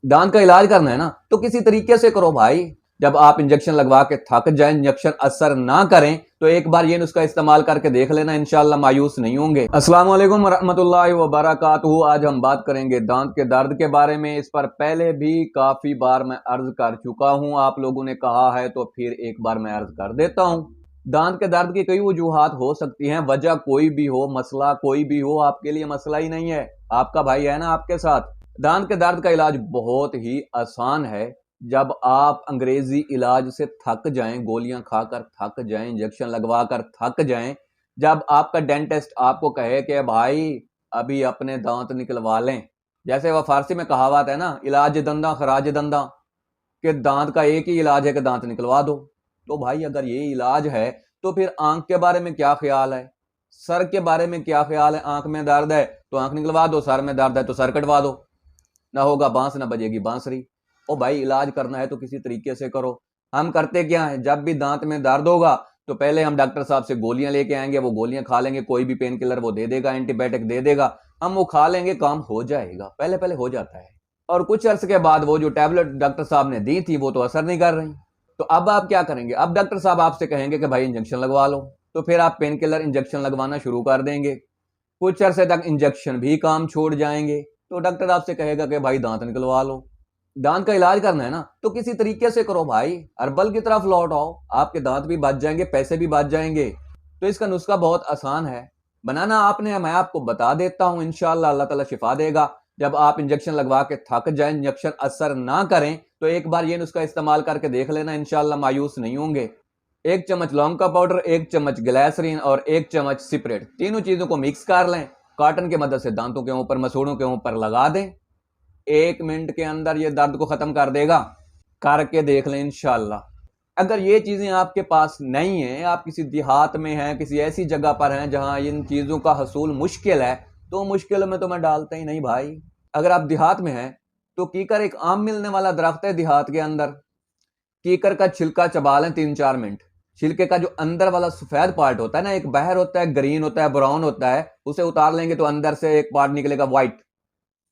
दांत का इलाज करना है ना तो किसी तरीके से करो भाई। जब आप इंजेक्शन लगवा के थक जाए, इंजेक्शन असर ना करें, तो एक बार ये नुस्खा इस्तेमाल करके देख लेना, इंशाल्लाह मायूस नहीं होंगे। अस्सलाम वालेकुम रहमतुल्लाहि व बरकातहू। आज हम बात करेंगे दांत के दर्द के बारे में। इस पर पहले भी काफी बार मैं अर्ज कर चुका हूं, आप लोगों ने कहा है तो फिर एक बार मैं अर्ज कर देता हूं। दांत के दर्द की कई वजूहात हो सकती हैं, वजह कोई भी हो, मसला कोई भी हो, आपके लिए मसला ही नहीं है। आपका भाई है ना आपके साथ। दांत के दर्द का इलाज बहुत ही आसान है। जब आप अंग्रेजी इलाज से थक जाएं, गोलियां खाकर थक जाएं, इंजेक्शन लगवाकर थक जाएं, जब आपका डेंटिस्ट आपको कहे कि भाई अभी अपने दांत निकलवा लें, जैसे वह फारसी में कहावत है ना, इलाज दंदा खराज दंदा, कि दांत का एक ही इलाज है कि दांत निकलवा दो। तो भाई अगर ये इलाज है तो फिर आंख के बारे में क्या ख्याल है, सर के बारे में क्या ख्याल है? आंख में दर्द है तो आंख निकलवा दो, सर में दर्द है तो सर कटवा दो, ना होगा बांस ना बजेगी बांसुरी। ओ भाई इलाज करना है तो किसी तरीके से करो। हम करते क्या है, जब भी दांत में दर्द होगा तो पहले हम डॉक्टर साहब से गोलियां लेके आएंगे, वो गोलियां खा लेंगे, कोई भी पेन किलर वो दे देगा, एंटीबायोटिक दे देगा, हम वो खा लेंगे, काम हो जाएगा। पहले पहले हो जाता है, और कुछ अर्से के बाद वो जो टैबलेट डॉक्टर साहब ने दी थी वो तो असर नहीं कर रही। तो अब आप क्या करेंगे? अब डॉक्टर साहब आपसे कहेंगे कि भाई इंजेक्शन लगवा लो, तो फिर आप पेन किलर इंजेक्शन लगवाना शुरू कर देंगे। कुछ अरसे तक इंजेक्शन भी काम छोड़ जाएंगे, तो डॉक्टर आपसे कहेगा कि भाई दांत निकलवा लो। दांत का इलाज करना है ना तो किसी तरीके से करो भाई, हर्बल की तरफ लौट आओ, आपके दांत भी बच जाएंगे, पैसे भी बच जाएंगे। तो इसका नुस्खा बहुत आसान है, बनाना आपने है, मैं आपको बता देता हूं, इंशाल्लाह अल्लाह ताला शिफा देगा। जब आप इंजेक्शन लगवा के थक जाए, इंजेक्शन असर ना करें, तो एक बार ये नुस्खा इस्तेमाल करके देख लेना, इंशाल्लाह मायूस नहीं होंगे। 1 चम्मच लौंग का पाउडर, 1 चम्मच ग्लिसरीन और 1 चम्मच सिपरेट, तीनों चीजों को मिक्स कर लें। कॉटन की मदद से दांतों के ऊपर, मसूड़ों के ऊपर लगा दें। 1 मिनट के अंदर ये दर्द को खत्म कर देगा। करके देख लें इंशाल्लाह। अगर ये चीजें आपके पास नहीं है, आप किसी देहात में हैं, किसी ऐसी जगह पर हैं जहां इन चीजों का हसूल मुश्किल है, तो मुश्किल में तो मैं डालता ही नहीं भाई। अगर आप देहात में हैं तो कीकर एक आम मिलने वाला दरख्त है देहात के अंदर, कीकर का छिलका चबा लें 3-4 मिनट। छिलके का जो अंदर वाला सफेद पार्ट होता है ना, एक बाहर होता है ग्रीन होता है, ब्राउन होता है, उसे उतार लेंगे तो अंदर से एक पार्ट निकलेगा व्हाइट,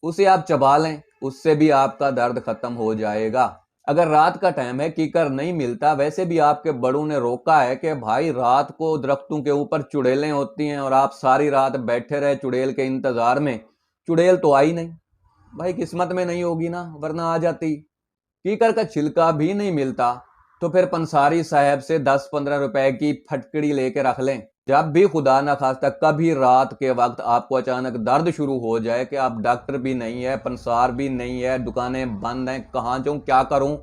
उसे आप चबा लें, उससे भी आपका दर्द खत्म हो जाएगा। अगर रात का टाइम है, कीकर नहीं मिलता, वैसे भी आपके बड़ों ने रोका है कि भाई रात को दरख्तों के ऊपर चुड़ैलें होती हैं और आप सारी रात बैठे रहे चुड़ैल के इंतजार में, चुड़ैल तो आई नहीं भाई, किस्मत में नहीं होगी ना, वरना आ जाती। कीकर का छिलका भी नहीं मिलता तो फिर पंसारी साहब से 10-15 रुपए की फटकड़ी लेके रख लें। जब भी खुदा ना खास्ता कभी रात के वक्त आपको अचानक दर्द शुरू हो जाए कि आप डॉक्टर भी नहीं है, पंसार भी नहीं है, दुकानें बंद हैं, कहाँ जाऊं, क्या करूं,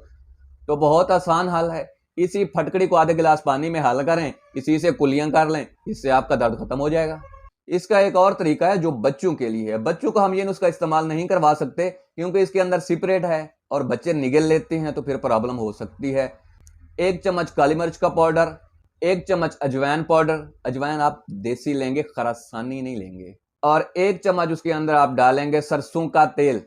तो बहुत आसान हल है। इसी फटकड़ी को आधे गिलास पानी में हल करें, इसी से कुलियां कर लें, इससे आपका दर्द खत्म हो जाएगा। इसका एक और तरीका है जो बच्चों के लिए है। बच्चों को हम ये नुस्खा इस्तेमाल नहीं करवा सकते क्योंकि इसके अंदर सिपरेट है और बच्चे निगल लेते हैं तो फिर प्रॉब्लम हो सकती है। 1 चम्मच काली मिर्च का पाउडर, 1 चम्मच अजवाइन पाउडर, अजवाइन आप देसी लेंगे, खरासानी नहीं लेंगे, और 1 चम्मच उसके अंदर आप डालेंगे सरसों का तेल,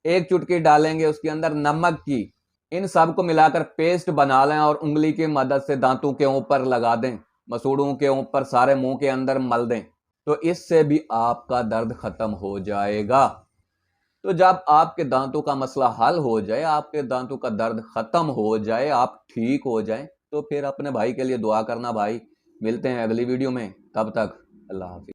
1 चुटकी डालेंगे उसके अंदर नमक की। इन सब को मिलाकर पेस्ट बना लें और उंगली की मदद से दांतों के ऊपर लगा दें, मसूड़ों के ऊपर, सारे मुंह के अंदर मल दें, तो इससे भी आपका दर्द खत्म हो जाएगा। तो जब आपके दांतों का मसला हल हो जाए, आपके दांतों का दर्द खत्म हो जाए, आप ठीक हो जाएं, तो फिर अपने भाई के लिए दुआ करना भाई। मिलते हैं अगली वीडियो में, तब तक अल्लाह हाफिज।